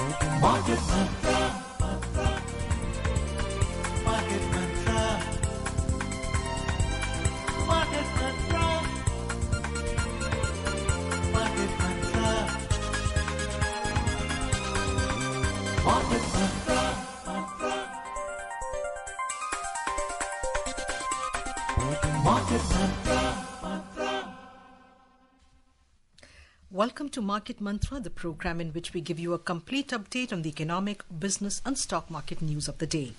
Market Mantra. Market Mantra. Market Mantra. Market Mantra. Market Mantra. Market Mantra. Welcome to Market Mantra, the program in which we give you a complete update on the economic, business and stock market news of the day.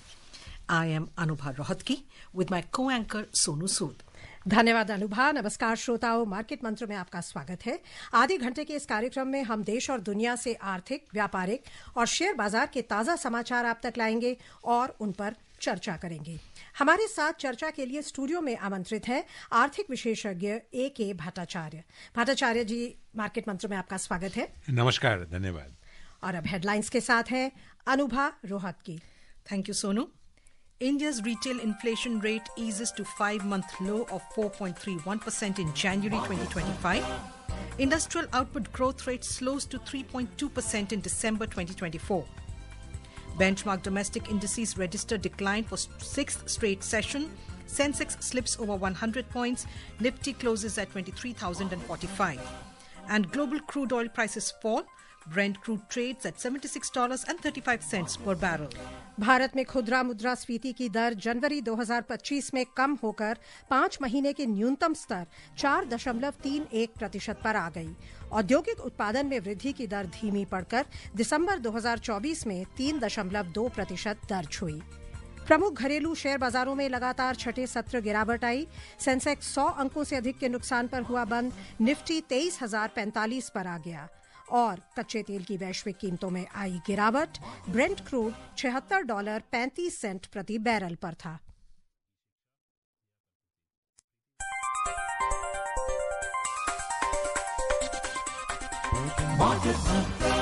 I am Anubha Rohatgi with my co-anchor Sonu Sood. धन्यवाद अनुभा। नमस्कार श्रोताओं, market मंत्र में आपका स्वागत है। आधे घंटे के इस कार्यक्रम में हम देश और दुनिया से आर्थिक, व्यापारिक और शेयर बाजार के ताजा समाचार आप तक लाएंगे और उन पर चर्चा करेंगे। हमारे साथ चर्चा के लिए स्टूडियो में आमंत्रित हैं आर्थिक विशेषज्ञ A.K. भट्टाचार्य। भट्टाचार्य जी, मार्केट मंत्र में आपका स्वागत है। नमस्कार, धन्यवाद। और अब हेडलाइंस के साथ हैं Anubha Rohatgi. Thank you, Sonu. India's retail inflation rate eases to 5-month low of 4.31% in January 2025. Industrial output growth rate slows to 3.2% in December 2024. Benchmark domestic indices register decline for sixth straight session. Sensex slips over 100 points. Nifty closes at 23,045. And global crude oil prices fall. Brent crude trades at $76.35 per barrel. Bharat में खुदरा मुद्रास्फीति की दर जनवरी 2025 में कम होकर 5 महीने के न्यूनतम स्तर 4.31% पर आ गई। औद्योगिक उत्पादन में वृद्धि की दर धीमी पड़कर दिसंबर 2024 में 3.2% दर्ज हुई। प्रमुख घरेलू शेयर बाजारों में लगातार छठे सत्र गिरावट आई। सेंसेक्स 100 अंकों से अधिक के नुकसान पर हुआ बंद। निफ्टी 23,045 पर आ गया और कच्चे तेल की वैश्विक कीमतों में आई गिरावट। ब्रेंट क्रूड $76.35 प्रति बैरल पर था। Market Mantra.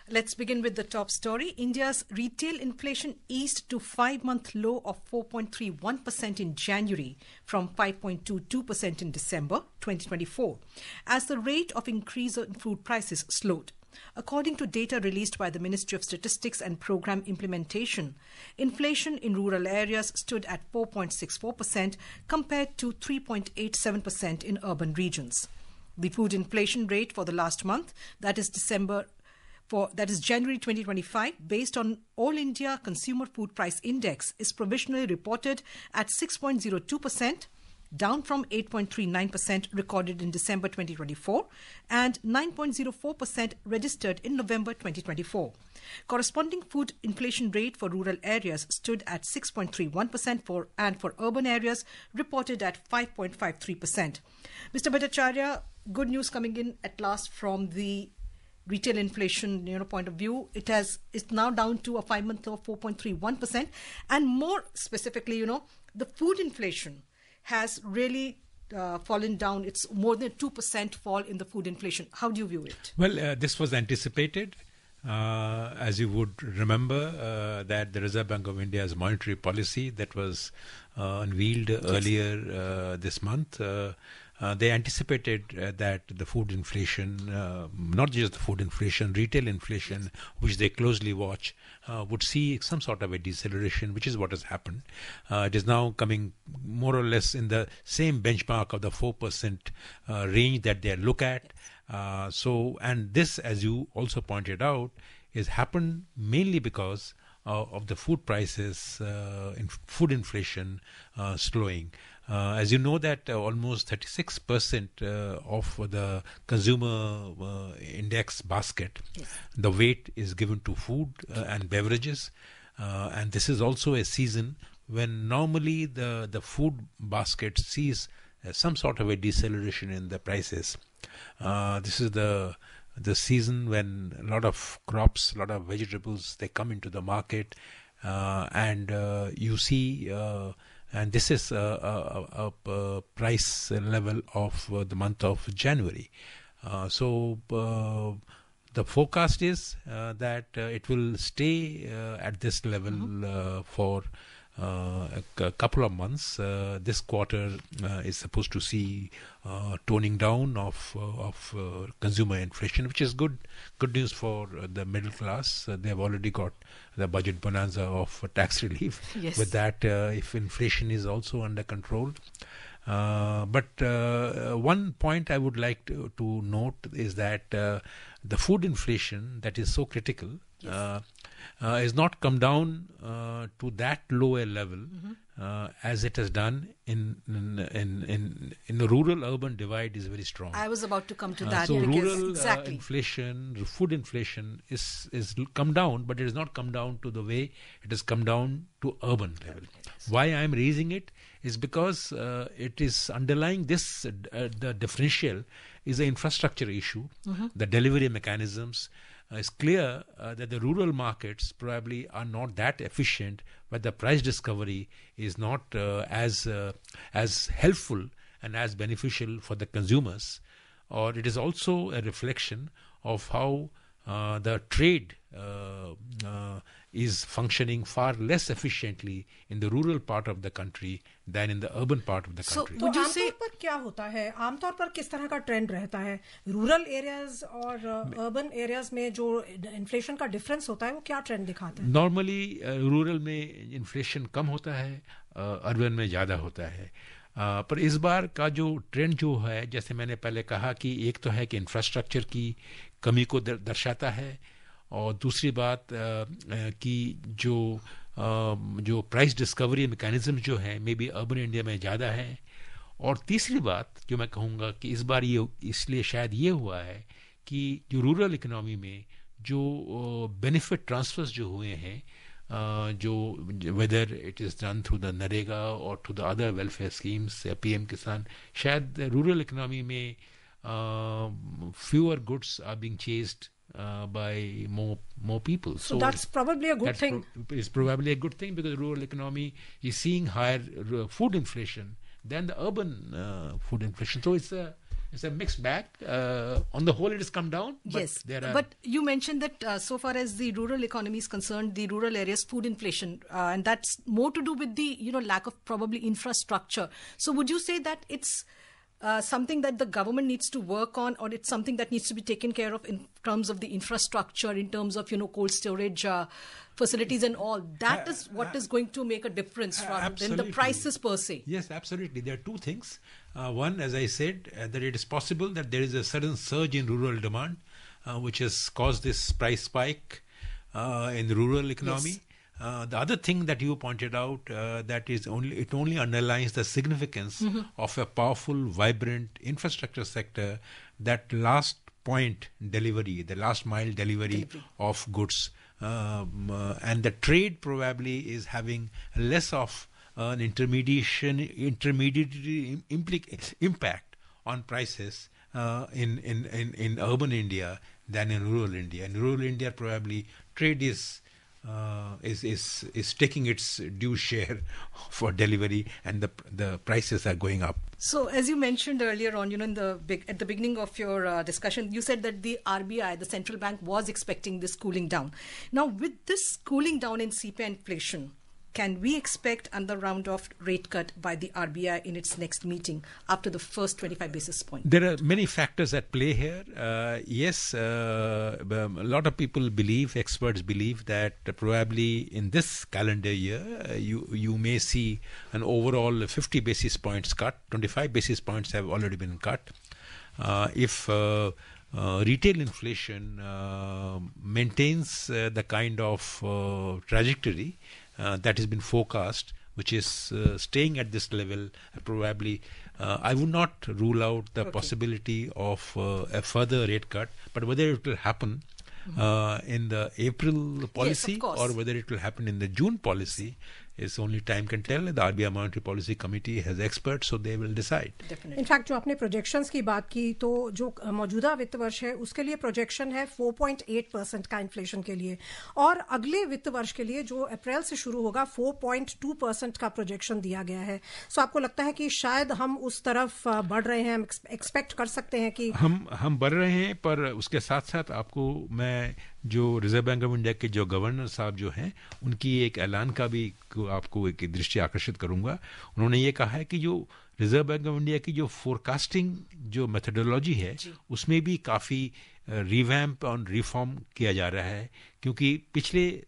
Let's begin with the top story. India's retail inflation eased to 5-month low of 4.31% in January from 5.22% in December 2024, as the rate of increase in food prices slowed. According to data released by the Ministry of Statistics and Program Implementation, inflation in rural areas stood at 4.64% compared to 3.87% in urban regions. The food inflation rate for the last month, that is January 2025, based on All India Consumer Food Price Index, is provisionally reported at 6.02%, down from 8.39% recorded in December 2024 and 9.04% registered in November 2024. Corresponding food inflation rate for rural areas stood at 6.31% and for urban areas reported at 5.53%. Mr. Bhattacharya, good news coming in at last from the retail inflation point of view. It's now down to a 5-month low of 4.31%, and more specifically, the food inflation has really fallen down. It's more than 2% fall in the food inflation. How do you view it? Well, this was anticipated. As you would remember, that the Reserve Bank of India's monetary policy that was unveiled earlier this month, they anticipated that the food inflation, not just the food inflation, retail inflation, which they closely watch, would see some sort of a deceleration, which is what has happened. It is now coming more or less in the same benchmark of the 4% range that they look at. And this, as you also pointed out, is happened mainly because of the food prices, food inflation slowing. As you know that almost 36% of the consumer index basket, the weight is given to food and beverages. And this is also a season when normally the food basket sees some sort of a deceleration in the prices. This is the season when a lot of crops, a lot of vegetables, they come into the market, and you see, and this is a price level of the month of January. So the forecast is that it will stay at this level for a couple of months. This quarter is supposed to see toning down of consumer inflation, which is good news for the middle class. They have already got the budget bonanza of tax relief. Yes. With that, if inflation is also under control. But one point I would like to note is that the food inflation that is so critical has not come down to that lower level as it has done in the rural-urban divide is very strong. I was about to come to that. So because rural exactly. inflation, food inflation is come down, but it has not come down to the way it has come down to urban level. Why I am raising it is because it is underlying this the differential is an infrastructure issue, the delivery mechanisms. It's clear that the rural markets probably are not that efficient, but the price discovery is not as helpful and as beneficial for the consumers. Or it is also a reflection of how the trade is functioning far less efficiently in the rural part of the country than in the urban part of the country. तो आमतौर पर क्या होता है, आमतौर पर किस तरह का ट्रेंड रहता है रूरल एरियाज और अर्बन एरियाज में जो इन्फ्लेशन का डिफरेंस होता है वो क्या ट्रेंड दिखाता है? नॉर्मली रूरल में इन्फ्लेशन कम होता है, अर्बन में ज़्यादा होता है। पर इस बार का जो ट्रेंड जो है, जैसे मैंने पहले कहा कि एक तो है कि इंफ्रास्ट्रक्चर की कमी को दर्शाता है, और दूसरी बात कि जो प्राइस डिस्कवरी मैकेनिज्म जो है मे बी अर्बन इंडिया में ज़्यादा है, और तीसरी बात जो मैं कहूँगा कि इस बार ये इसलिए शायद ये हुआ है कि जो रूरल इकोनॉमी में जो बेनिफिट ट्रांसफर्स जो हुए हैं, जो whether it is done through the NREGA और through the other welfare schemes या पीएम किसान, शायद रूरल इकोनॉमी में fewer goods are being chased by more people. So that's probably a good thing. It's probably a good thing because the rural economy is seeing higher food inflation than the urban food inflation. So it's a mixed bag. On the whole, it has come down. But Yes, but you mentioned that so far as the rural economy is concerned, the rural areas food inflation, and that's more to do with the lack of probably infrastructure. So would you say that it's something that the government needs to work on, or it's something that needs to be taken care of in terms of the infrastructure, in terms of cold storage facilities and all? That is what is going to make a difference rather than the prices per se. Yes, absolutely. There are two things. One, as I said, that it is possible that there is a sudden surge in rural demand, which has caused this price spike in the rural economy. Yes. The other thing that you pointed out, that is only underlines the significance of a powerful, vibrant infrastructure sector, that last point delivery, the last mile delivery of goods. And the trade probably is having less of an intermediary impact on prices in urban India than in rural India. In rural India, probably trade is taking its due share for delivery, and the prices are going up. So, as you mentioned earlier on, at the beginning of your discussion, you said that the RBI, the central bank, was expecting this cooling down. Now, with this cooling down in CPI inflation, can we expect another round of rate cut by the RBI in its next meeting after the first 25 basis points? There are many factors at play here. Yes, a lot of people believe, experts believe, that probably in this calendar year, you may see an overall 50 basis points cut. 25 basis points have already been cut. If retail inflation maintains the kind of trajectory that has been forecast, which is staying at this level, probably I would not rule out the possibility of a further rate cut, but whether it will happen in the April policy, yes, or whether it will happen in the June policy, is only time can tell. The RBI Monetary Policy Committee has experts, so they will decide. Definitely. In fact जो आपने projections की बात की, तो जो मौजूदा वित्त वर्ष है उसके लिए प्रोजेक्शन है 4.8% का इन्फ्लेशन के लिए, और अगले वित्त वर्ष के लिए जो अप्रैल से शुरू होगा 4.2% का प्रोजेक्शन दिया गया है. सो आपको लगता है कि शायद हम उस तरफ बढ़ रहे हैं, हम एक्सपेक्ट कर सकते हैं कि हम बढ़ रहे हैं, पर उसके साथ साथ आपको मैं जो रिजर्व बैंक ऑफ इंडिया के जो गवर्नर साहब जो हैं उनकी एक ऐलान का भी आपको एक दृष्टि आकर्षित करूंगा। उन्होंने ये कहा है कि जो रिजर्व बैंक ऑफ इंडिया की जो फोरकास्टिंग जो मेथडोलॉजी है उसमें भी काफ़ी रिवैम्प और रिफॉर्म किया जा रहा है, क्योंकि पिछले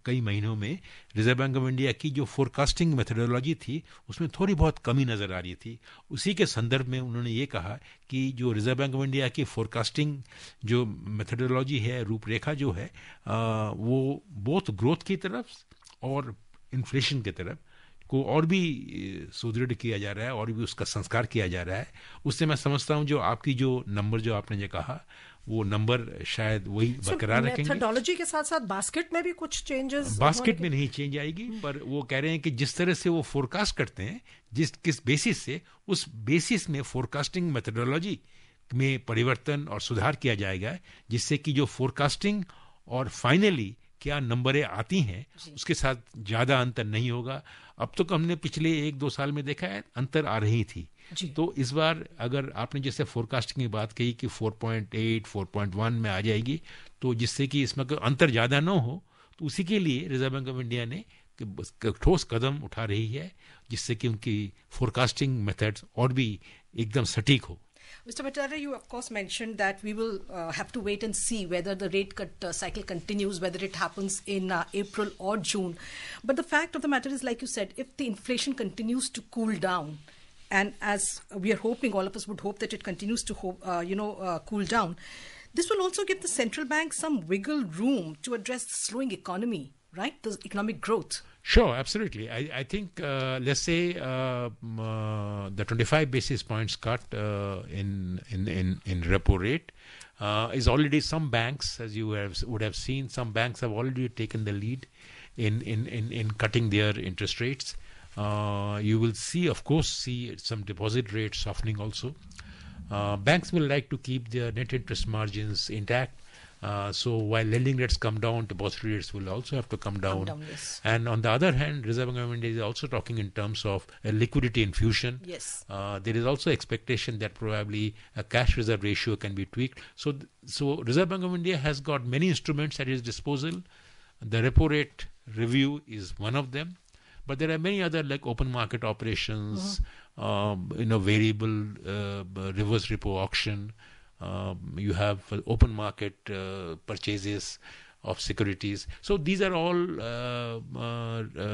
कई महीनों में रिजर्व बैंक ऑफ इंडिया की जो फोरकास्टिंग मेथडोलॉजी थी उसमें थोड़ी बहुत कमी नज़र आ रही थी। उसी के संदर्भ में उन्होंने ये कहा कि जो रिजर्व बैंक ऑफ इंडिया की फोरकास्टिंग जो मेथडोलॉजी है, रूपरेखा जो है, वो बोथ ग्रोथ की तरफ और इन्फ्लेशन की तरफ को और भी सुदृढ़ किया जा रहा है और भी उसका संस्कार किया जा रहा है। उससे मैं समझता हूं जो आपकी जो नंबर जो आपने जो कहा वो नंबर शायद वही बरकरार रखेंगे। मेथोडोलॉजी के साथ साथ बास्केट में भी कुछ चेंजेस, बास्केट में नहीं चेंज आएगी, पर वो कह रहे हैं कि जिस तरह से वो फोरकास्ट करते हैं, किस बेसिस से, उस बेसिस में फोरकास्टिंग मेथोडोलॉजी में परिवर्तन और सुधार किया जाएगा, जिससे कि जो फोरकास्टिंग और फाइनली क्या नंबरें आती हैं उसके साथ ज़्यादा अंतर नहीं होगा। अब तक हमने पिछले 1-2 साल में देखा है अंतर आ रही थी, तो इस बार अगर आपने जैसे फोरकास्टिंग की बात कही कि 4.8 4.1 में आ जाएगी, तो जिससे कि इसमें अंतर ज़्यादा ना हो, तो उसी के लिए रिजर्व बैंक ऑफ इंडिया ने ठोस कदम उठा रही है, जिससे कि उनकी फोरकास्टिंग मेथड्स और भी एकदम सटीक हो। Mr. Bhattacharya, you of course mentioned that we will have to wait and see whether the rate cut cycle continues, whether it happens in April or June. But the fact of the matter is, like you said, if the inflation continues to cool down, and as we are hoping, all of us would hope that it continues to cool down, this will also give the central bank some wiggle room to address the slowing economy, right? The economic growth. Sure, absolutely. I think, let's say the 25 basis points cut in repo rate is already, some banks, as you would have seen, some banks have already taken the lead in cutting their interest rates. You will see, of course, some deposit rates softening also. Banks will like to keep their net interest margins intact. So while lending rates come down, deposit rates will also have to come down. Yes. And on the other hand, Reserve Bank of India is also talking in terms of a liquidity infusion. Yes. There is also expectation that probably a cash reserve ratio can be tweaked. So Reserve Bank of India has got many instruments at its disposal. The repo rate review is one of them. But there are many other, like open market operations, variable reverse repo auction. You have open market purchases of securities. So these are all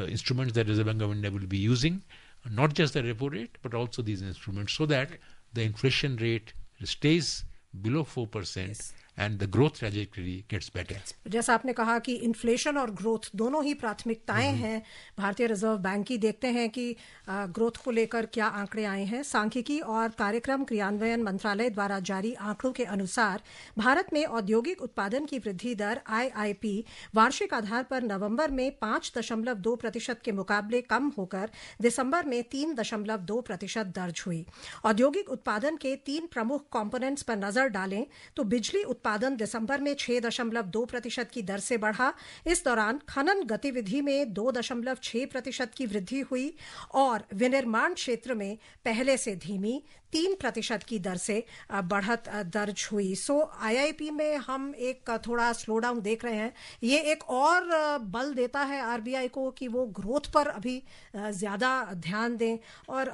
instruments that Reserve Bank of India will be using, not just the repo rate, but also these instruments, so that the inflation rate stays below 4% and the growth trajectory gets better. जैसा आपने कहा कि inflation और growth दोनों ही प्राथमिकताएं हैं भारतीय reserve bank की। देखते हैं कि ग्रोथ को लेकर क्या आंकड़े आए हैं। सांख्यिकी और कार्यक्रम क्रियान्वयन मंत्रालय द्वारा जारी आंकड़ों के अनुसार भारत में औद्योगिक उत्पादन की वृद्धि दर IIP वार्षिक आधार पर नवंबर में 5.2% के मुकाबले कम होकर दिसंबर में 3.2% दर्ज हुई। औद्योगिक उत्पादन के 3 प्रमुख कंपोनेंट्स पर नजर डालें तो बिजली उत्पादन दिसंबर में 6.2% की दर से बढ़ा। इस दौरान खनन गतिविधि में 2.6% की वृद्धि हुई और विनिर्माण क्षेत्र में पहले से धीमी 3% की दर से बढ़त दर्ज हुई। सो IIP में हम एक थोड़ा स्लो डाउन देख रहे हैं। ये एक और बल देता है RBI को कि वो ग्रोथ पर अभी ज़्यादा ध्यान दें। और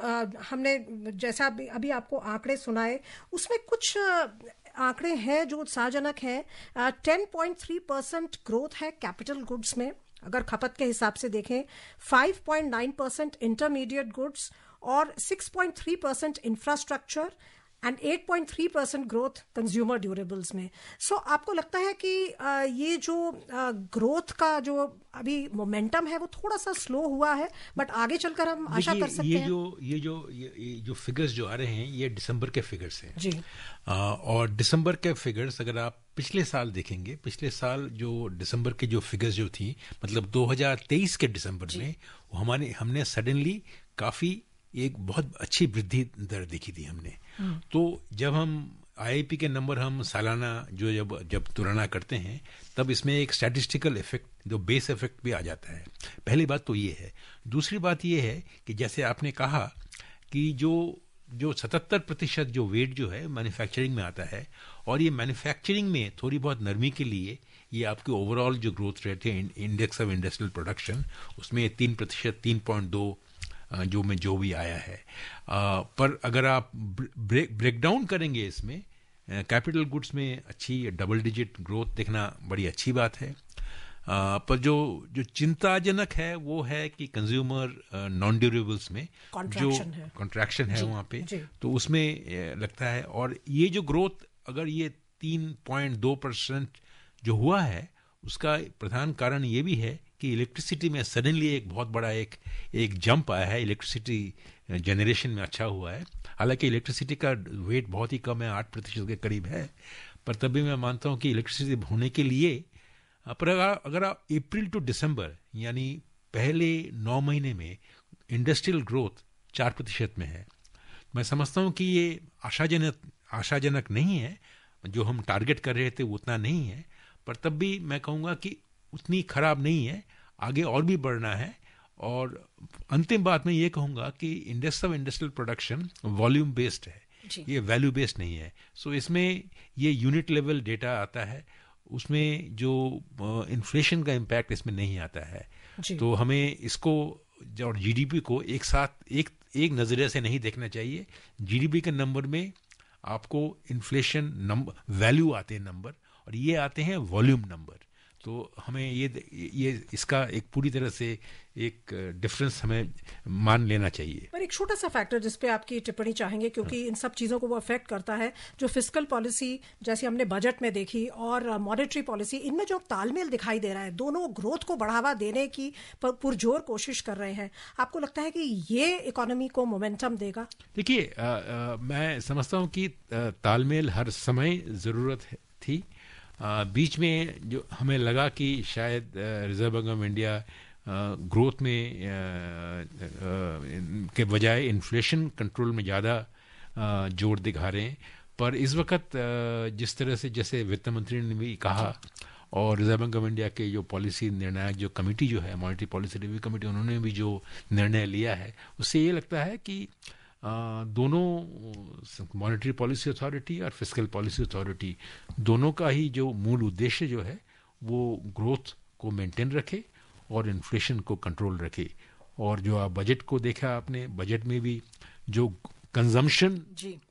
हमने जैसा अभी आपको आंकड़े सुनाए, उसमें कुछ आंकड़े हैं जो उत्साहजनक हैं। 10.3% ग्रोथ है कैपिटल गुड्स में, अगर खपत के हिसाब से देखें 5.9% इंटरमीडिएट गुड्स और 6.3% infrastructure and 8.3% growth consumer durables में। सो आपको लगता है कि ये जो ग्रोथ का जो अभी मोमेंटम है वो थोड़ा सा स्लो हुआ है, बट आगे चलकर हम आशा कर सकते हैं? ये जो फिगर्स जो आ रहे हैं ये दिसंबर के फिगर्स हैं जी। और दिसंबर के फिगर्स अगर आप पिछले साल देखेंगे, पिछले साल जो दिसंबर के जो फिगर्स जो थी, मतलब 2023 के दिसंबर में हमने सडनली काफ़ी एक बहुत अच्छी वृद्धि दर देखी थी हमने। तो जब हम IIP के नंबर हम सालाना जब तुलना करते हैं, तब इसमें एक स्टैटिस्टिकल इफेक्ट, जो बेस इफेक्ट भी आ जाता है। पहली बात तो ये है। दूसरी बात ये है कि जैसे आपने कहा कि जो जो 77% जो वेट जो है मैन्युफैक्चरिंग में आता है, और ये मैन्युफैक्चरिंग में थोड़ी बहुत नरमी के लिए ये आपके ओवरऑल जो ग्रोथ रेट है इंडेक्स ऑफ इंडस्ट्रियल प्रोडक्शन, उसमें 3%, 3.2 जो भी आया है। पर अगर आप ब्रेक डाउन करेंगे इसमें, कैपिटल गुड्स में अच्छी डबल डिजिट ग्रोथ देखना बड़ी अच्छी बात है। पर जो चिंताजनक है वो है कि कंज्यूमर नॉन ड्यूरेबल्स में जो कॉन्ट्रैक्शन है वहाँ पे, तो उसमें लगता है। और ये जो ग्रोथ अगर ये 3.2% जो हुआ है, उसका प्रधान कारण ये भी है कि इलेक्ट्रिसिटी में सडनली एक बहुत बड़ा एक जंप आया है, इलेक्ट्रिसिटी जनरेशन में अच्छा हुआ है। हालांकि इलेक्ट्रिसिटी का वेट बहुत ही कम है, 8% के करीब है, पर तभी मैं मानता हूँ कि इलेक्ट्रिसिटी होने के लिए, पर अगर आप अप्रैल टू दिसंबर यानी पहले 9 महीने में इंडस्ट्रियल ग्रोथ 4% में है, मैं समझता हूँ कि ये आशाजनक नहीं है। जो हम टारगेट कर रहे थे वो उतना नहीं है, पर तब भी मैं कहूँगा कि उतनी खराब नहीं है, आगे और भी बढ़ना है। और अंतिम बात मैं ये कहूँगा कि index of industrial production volume based है, ये वैल्यू बेस्ड नहीं है। सो इसमें ये यूनिट लेवल डेटा आता है, उसमें जो इन्फ्लेशन का इम्पैक्ट इसमें नहीं आता है। तो हमें इसको और जीडीपी को एक साथ एक नज़रिए से नहीं देखना चाहिए। जीडीपी के नंबर में आपको इन्फ्लेशन नंबर वैल्यू आते हैं नंबर, और ये आते हैं वॉल्यूम नंबर। तो हमें ये इसका एक पूरी तरह से एक डिफरेंस हमें मान लेना चाहिए। पर एक छोटा सा फैक्टर जिस पे आपकी टिप्पणी चाहेंगे, क्योंकि इन सब चीज़ों को वो अफेक्ट करता है, जो फिस्कल पॉलिसी जैसे हमने बजट में देखी और मॉनेटरी पॉलिसी, इनमें जो तालमेल दिखाई दे रहा है, दोनों ग्रोथ को बढ़ावा देने की पुरजोर कोशिश कर रहे हैं। आपको लगता है कि ये इकोनॉमी को मोमेंटम देगा? देखिए, मैं समझता हूँ कि तालमेल हर समय ज़रूरत थी। बीच में जो हमें लगा कि शायद reserve bank of India growth में के बजाय इन्फ्लेशन कंट्रोल में ज़्यादा जोर दिखा रहे हैं, पर इस वक्त जिस तरह से जैसे वित्त मंत्री ने भी कहा, और रिजर्व बैंक ऑफ इंडिया के जो पॉलिसी निर्णायक जो कमेटी जो है मॉनेटरी पॉलिसी रिव्यू कमेटी, उन्होंने भी जो निर्णय लिया है, उससे ये लगता है कि दोनों मॉनेटरी पॉलिसी अथॉरिटी और फिस्कल पॉलिसी अथॉरिटी दोनों का ही जो मूल उद्देश्य जो है वो ग्रोथ को मेंटेन रखे और इन्फ्लेशन को कंट्रोल रखे। और जो आप बजट को देखा आपने, बजट में भी जो कंजम्पशन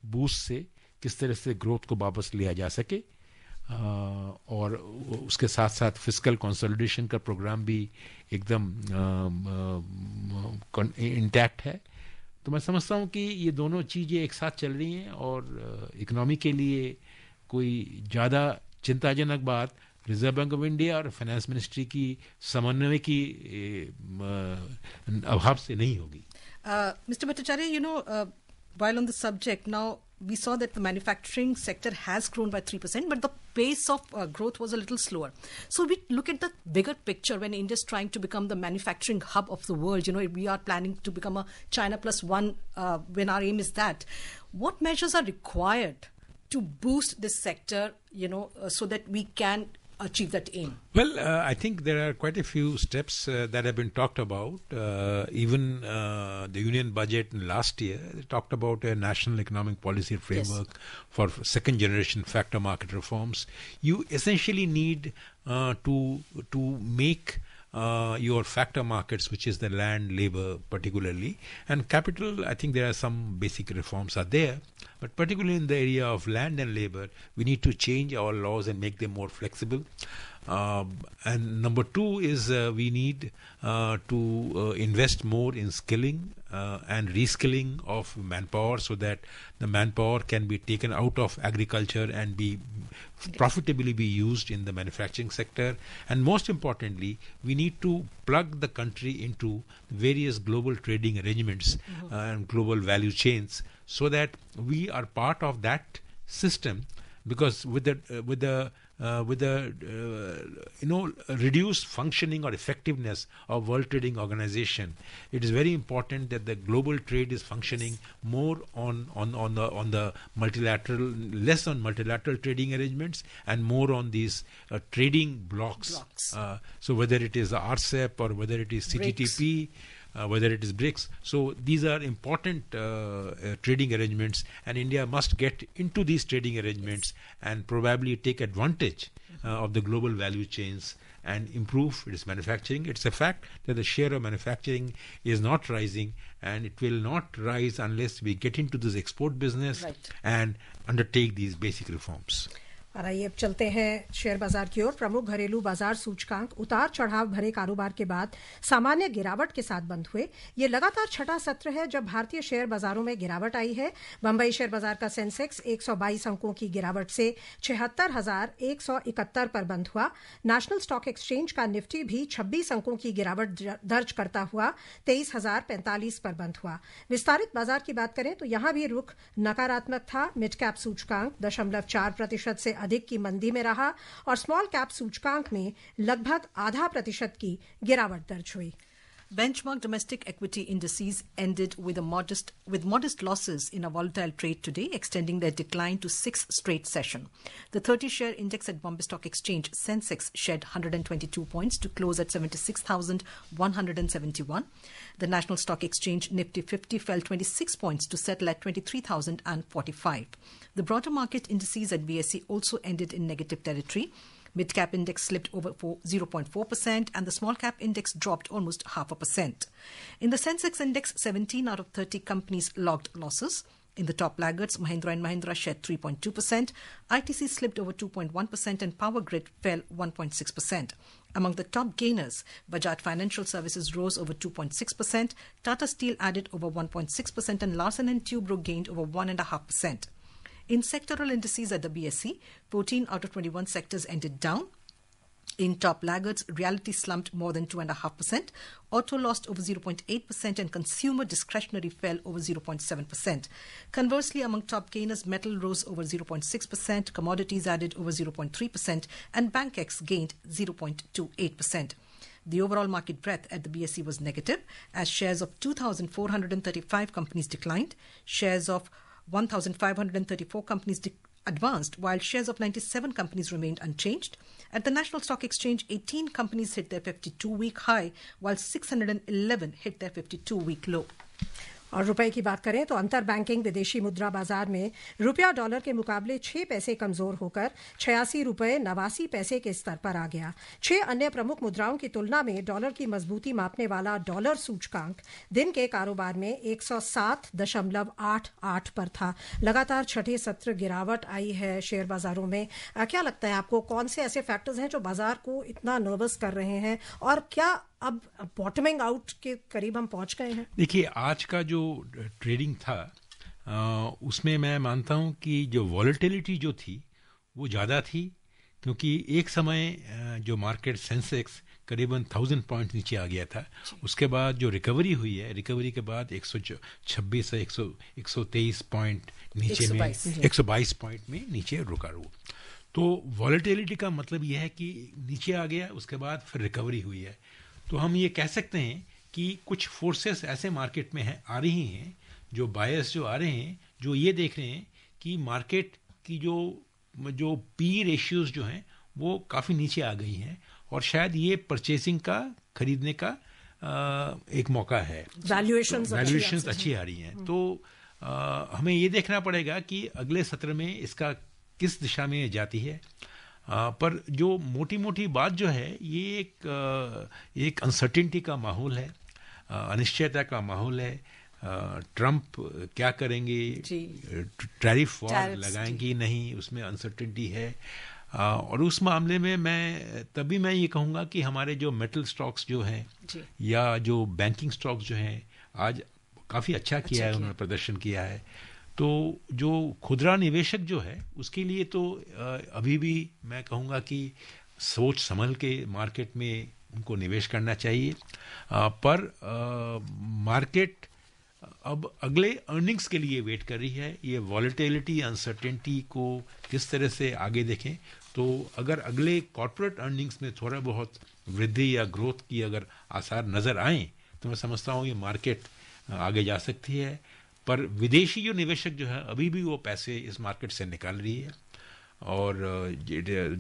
बूस्ट से किस तरह से ग्रोथ को वापस लिया जा सके, और उसके साथ साथ फिस्कल कंसोलिडेशन का प्रोग्राम भी एकदम इंटैक्ट है। तो मैं समझता हूँ कि ये दोनों चीज़ें एक साथ चल रही हैं, और इकोनॉमी के लिए कोई ज़्यादा चिंताजनक बात रिजर्व बैंक ऑफ इंडिया और फाइनेंस मिनिस्ट्री की समन्वय की अभाव से नहीं होगी। Mr. Bhattacharya, while on the subject, now we saw that the manufacturing sector has grown by 3%, but the pace of growth was a little slower. So we look at the bigger picture when India is trying to become the manufacturing hub of the world. We are planning to become a China plus one when our aim is that. What measures are required to boost this sector, so that we can achieve that aim? Well, I think there are quite a few steps that have been talked about. Even the union budget last year talked about a national economic policy framework for second generation factor market reforms. You essentially need to make your factor markets, which is the land, labor particularly, and capital. I think there are some basic reforms are there, but particularly in the area of land and labor, we need to change our laws and make them more flexible. And number two is we need to invest more in skilling and reskilling of manpower, so that the manpower can be taken out of agriculture and be profitably be used in the manufacturing sector. And most importantly, we need to plug the country into various global trading arrangements and global value chains, so that we are part of that system. Because with the reduced functioning or effectiveness of World Trading Organization, it is very important that the global trade is functioning more on the multilateral, less on multilateral trading arrangements and more on these trading blocks. So whether it is RCEP or whether it is CTTP, whether it is BRICS. So these are important trading arrangements, and India must get into these trading arrangements and probably take advantage of the global value chains and improve its manufacturing. It's a fact that the share of manufacturing is not rising, and it will not rise unless we get into this export business and undertake these basic reforms. और आइए अब चलते हैं share बाजार की ओर। प्रमुख घरेलू बाजार सूचकांक उतार चढ़ाव भरे कारोबार के बाद सामान्य गिरावट के साथ बंद हुए। ये लगातार छठा सत्र है जब भारतीय शेयर बाजारों में गिरावट आई है। बंबई शेयर बाजार का सेंसेक्स 122 अंकों की गिरावट से 76,171 पर बंद हुआ। नेशनल स्टॉक एक्सचेंज का निफ्टी भी 26 अंकों की गिरावट दर्ज करता हुआ 23,045 पर बंद हुआ। विस्तारित बाजार की बात करें तो यहां भी रुख नकारात्मक था। मिड कैप सूचकांक 0.4% से अधिक की मंदी में रहा और स्मॉल कैप सूचकांक में लगभग 0.5% की गिरावट दर्ज हुई। Benchmark domestic equity indices ended with modest losses in a volatile trade today, extending their decline to sixth straight session. The 30-share index at Bombay Stock Exchange Sensex shed 122 points to close at 76,171. The National Stock Exchange Nifty 50 fell 26 points to settle at 23,045. The broader market indices at BSE also ended in negative territory. Mid-cap index slipped over 0.4% and the small-cap index dropped almost 0.5%. In the Sensex index, 17 out of 30 companies logged losses. In the top laggards, Mahindra & Mahindra shed 3.2%, ITC slipped over 2.1% and Power Grid fell 1.6%. Among the top gainers, Bajaj Financial Services rose over 2.6%, Tata Steel added over 1.6% and Larsen & Toubro gained over 1.5%. In sectoral indices at the BSE, 14 out of 21 sectors ended down. In top laggards, realty slumped more than 2.5%, auto lost over 0.8% and consumer discretionary fell over 0.7%. Conversely, among top gainers, metal rose over 0.6%, commodities added over 0.3% and BankX gained 0.28%. The overall market breadth at the BSE was negative as shares of 2,435 companies declined, shares of 1,534 companies advanced, while shares of 97 companies remained unchanged. At the National Stock Exchange, 18 companies hit their 52-week high, while 611 hit their 52-week low. और रुपए की बात करें तो अंतर banking विदेशी मुद्रा बाजार में रुपया डॉलर के मुकाबले 6 पैसे कमजोर होकर 86 रुपये 89 पैसे के स्तर पर आ गया। 6 अन्य प्रमुख मुद्राओं की तुलना में डॉलर की मजबूती मापने वाला डॉलर सूचकांक दिन के कारोबार में 107.88 पर था। लगातार छठे सत्र गिरावट आई है शेयर बाजारों में। क्या लगता है आपको, कौन से ऐसे फैक्टर्स हैं जो बाजार को इतना नर्वस कर रहे हैं और क्या अब बॉटमिंग आउट के करीब हम पहुंच गए हैं? देखिए, आज का जो ट्रेडिंग था उसमें मैं मानता हूं कि जो वॉलेटिलिटी जो थी वो ज़्यादा थी, क्योंकि एक समय जो मार्केट सेंसेक्स करीबन 1000 पॉइंट नीचे आ गया था। उसके बाद जो रिकवरी हुई है, रिकवरी के बाद 126 से 123 पॉइंट नीचे में 122 पॉइंट में नीचे रुका। तो वॉलेटिलिटी का मतलब यह है कि नीचे आ गया, उसके बाद फिर रिकवरी हुई है। तो हम ये कह सकते हैं कि कुछ फोर्सेस ऐसे मार्केट में आ रही हैं, जो बायर्स जो आ रहे हैं, जो ये देख रहे हैं कि मार्केट की जो पी रेशियोज जो हैं वो काफ़ी नीचे आ गई हैं और शायद ये परचेसिंग का, खरीदने का एक मौका है। वैल्यूएशंस अच्छी आ रही हैं। तो हमें ये देखना पड़ेगा कि अगले सत्र में इसका किस दिशा में जाती है। पर जो मोटी मोटी बात जो है, ये एक अनसर्टेनिटी का माहौल है, अनिश्चयता का माहौल है। ट्रंप क्या करेंगे, टैरिफ वॉर लगाएंगे नहीं, उसमें अनसर्टेनिटी है। और उस मामले में मैं ये कहूँगा कि हमारे जो मेटल स्टॉक्स जो हैं या जो बैंकिंग स्टॉक्स जो हैं, आज काफ़ी अच्छा किया है, उन्होंने प्रदर्शन किया है। तो जो खुदरा निवेशक जो है उसके लिए तो अभी भी मैं कहूँगा कि सोच संभल के मार्केट में उनको निवेश करना चाहिए। पर मार्केट अब अगले अर्निंग्स के लिए वेट कर रही है। ये वॉलेटिलिटी, अनसर्टेनिटी को किस तरह से आगे देखें, तो अगर अगले कॉर्पोरेट अर्निंग्स में थोड़ा बहुत वृद्धि या ग्रोथ की अगर आसार नज़र आएँ तो मैं समझता हूँ ये मार्केट आगे जा सकती है। पर विदेशी जो निवेशक जो है अभी भी वो पैसे इस मार्केट से निकाल रही है और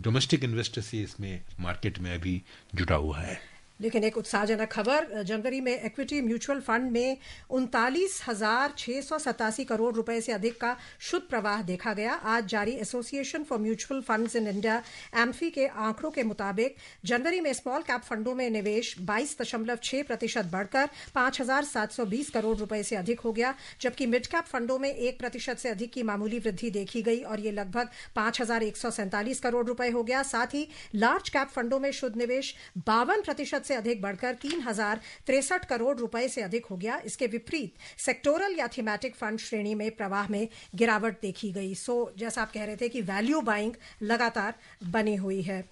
डोमेस्टिक इन्वेस्टर से इसमें मार्केट में अभी जुटा हुआ है। लेकिन एक उत्साहजनक खबर, जनवरी में इक्विटी म्यूचुअल फंड में 39,687 करोड़ रुपए से अधिक का शुद्ध प्रवाह देखा गया। आज जारी association for mutual funds in India amphi के आंकड़ों के मुताबिक जनवरी में स्मॉल कैप फंडों में निवेश 22.6% बढ़कर 5,720 करोड़ रुपए से अधिक हो गया, जबकि मिड कैप फंडों में 1% से अधिक की मामूली वृद्धि देखी गई और ये लगभग 5,147 करोड़ रुपए हो गया। साथ ही लार्ज कैप फंडों में शुद्ध निवेश 52% से अधिक बढ़कर 3,063 करोड़ रुपए से अधिक हो गया। इसके विपरीत सेक्टोरल या थीमेटिक फंड श्रेणी में प्रवाह में गिरावट देखी गई। जैसा आप कह रहे थे कि वैल्यू बाइंग लगातार बनी हुई है।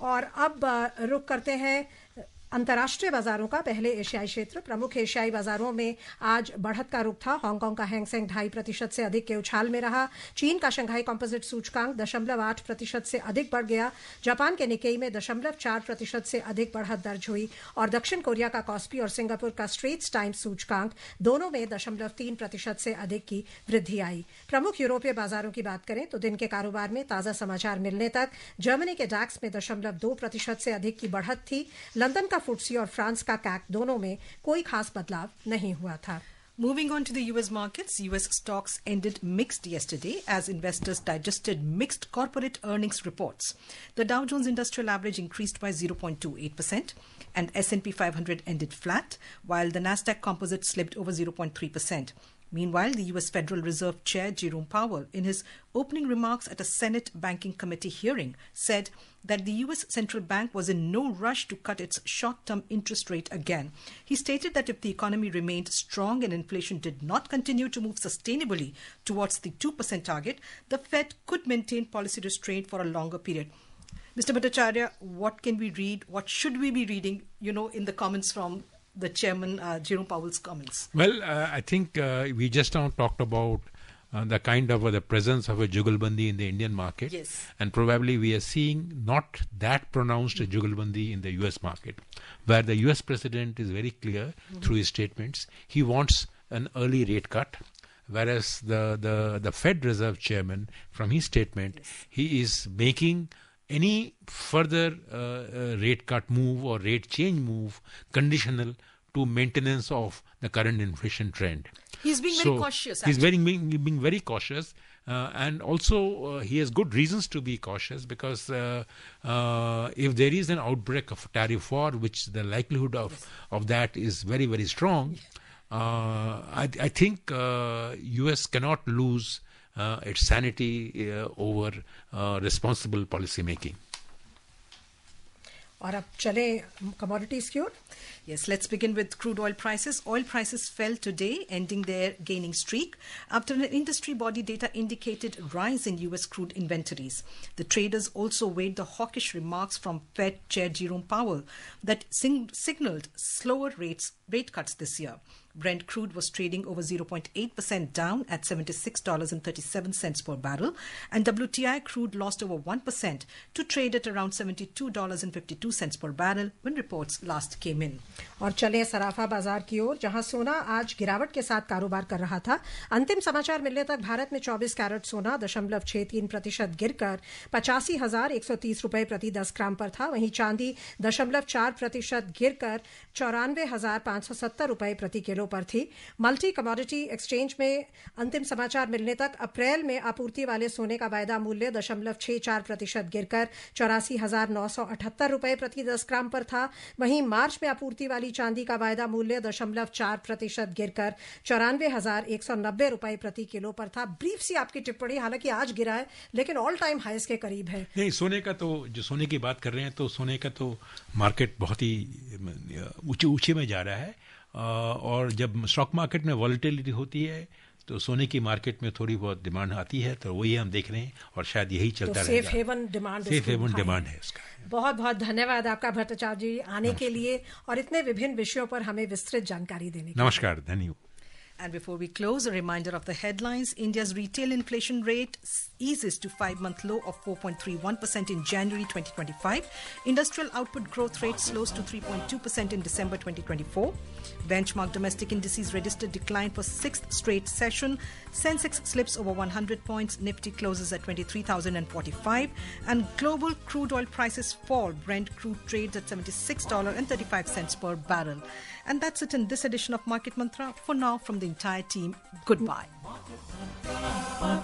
और अब रुक करते हैं अंतर्राष्ट्रीय बाजारों का। पहले एशियाई क्षेत्र, प्रमुख एशियाई बाजारों में आज बढ़त का रुख था। हांगकांग का हैंगसेंग 2.5% से अधिक के उछाल में रहा। चीन का शंघाई कॉम्पोजिट सूचकांक 0.8% से अधिक बढ़ गया। जापान के निकेई में 0.4% से अधिक बढ़त दर्ज हुई और दक्षिण कोरिया का कॉस्पी और सिंगापुर का स्ट्रेट्स टाइम्स सूचकांक दोनों में 0.3% से अधिक की वृद्धि आई। प्रमुख यूरोपीय बाजारों की बात करें तो दिन के कारोबार में ताजा समाचार मिलने तक जर्मनी के डैक्स में 0.2% से अधिक की बढ़त थी। लंदन का फुट्सी और फ्रांस का कैक दोनों में कोई खास बदलाव नहीं हुआ था। Moving on to the US markets, US stocks ended mixed yesterday as investors digested mixed corporate earnings reports. The Dow Jones Industrial Average increased by 0.28% and S&P 500 ended flat, while the Nasdaq Composite slipped over 0.3%. Meanwhile, the U.S. Federal Reserve Chair Jerome Powell, in his opening remarks at a Senate Banking Committee hearing, said that the U.S. Central Bank was in no rush to cut its short-term interest rate again. He stated that if the economy remained strong and inflation did not continue to move sustainably towards the 2% target, the Fed could maintain policy restraint for a longer period. Mr. Bhattacharya, what can we read? What should we be reading, in the comments from the chairman, Jerome Powell's comments? Well, I think we just now talked about the kind of the presence of a jugalbandi in the Indian market. Yes. And probably we are seeing not that pronounced a jugalbandi in the US market, where the US president is very clear through his statements. He wants an early rate cut, whereas the Fed Reserve Chairman, from his statement, he is making any further rate cut move or rate change move conditional to maintenance of the current inflation trend. He's being very cautious. He's being very cautious, and also he has good reasons to be cautious because if there is an outbreak of tariff war, which the likelihood of that is very, very strong, I think US cannot lose its sanity over responsible policy making. और अब चले commodities की ओर. Yes, let's begin with crude oil prices. Oil prices fell today, ending their gaining streak after an industry body data indicated rise in U.S. crude inventories. The traders also weighed the hawkish remarks from Fed Chair Jerome Powell that signaled slower rate cuts this year. Brent crude was trading over 0.8% down at $76.37 per barrel, and WTI crude lost over 1% to trade at around $72.52 per barrel when reports last came in. और चले सराफा बाजार की ओर, जहां सोना आज गिरावट के साथ कारोबार कर रहा था। अंतिम समाचार मिलने तक भारत में 24 कैरेट सोना 0.63% गिरकर 85,130 रुपए प्रति 10 ग्राम पर था। वहीं चांदी 0.4% गिरकर 94,570 रुपए प्रति किलो पर थी। मल्टी कमोडिटी एक्सचेंज में अंतिम समाचार मिलने तक अप्रैल में आपूर्ति वाले सोने का वायदा मूल्य 0.64% गिरकर 84,978 रुपए प्रति 10 ग्राम पर था। वहीं मार्च में आपूर्ति वाली चांदी का वायदा मूल्य 0.4% गिरकर 94,190 रुपए प्रति किलो पर था। ब्रीफ सी आपकी टिप्पणी, हालांकि आज गिरा है लेकिन ऑल टाइम हाईस के करीब है। नहीं, सोने का तो जो सोने की बात कर रहे हैं तो सोने का तो मार्केट बहुत ही ऊंचे में जा रहा है, और जब स्टॉक मार्केट में वॉलेटिलिटी होती है तो सोने की मार्केट में थोड़ी बहुत डिमांड आती है, तो वही हम देख रहे हैं और शायद यही चलता रहेगा। सेफ हेवन डिमांड है इसका। बहुत बहुत धन्यवाद आपका भट्टाचार्य जी आने के लिए और इतने विभिन्न विषयों पर हमें विस्तृत जानकारी देने के लिए। नमस्कार, धन्यवाद। And before we close, a reminder of the headlines. India's retail inflation rate eases to 5-month low of 4.31% in January 2025. Industrial output growth rate slows to 3.2% in December 2024. Benchmark domestic indices registered decline for 6th straight session. Sensex slips over 100 points. Nifty closes at 23,045. And global crude oil prices fall. Brent crude trades at $76.35 per barrel. And that's it in this edition of Market Mantra. For now, from the entire team, goodbye. Market Mantra.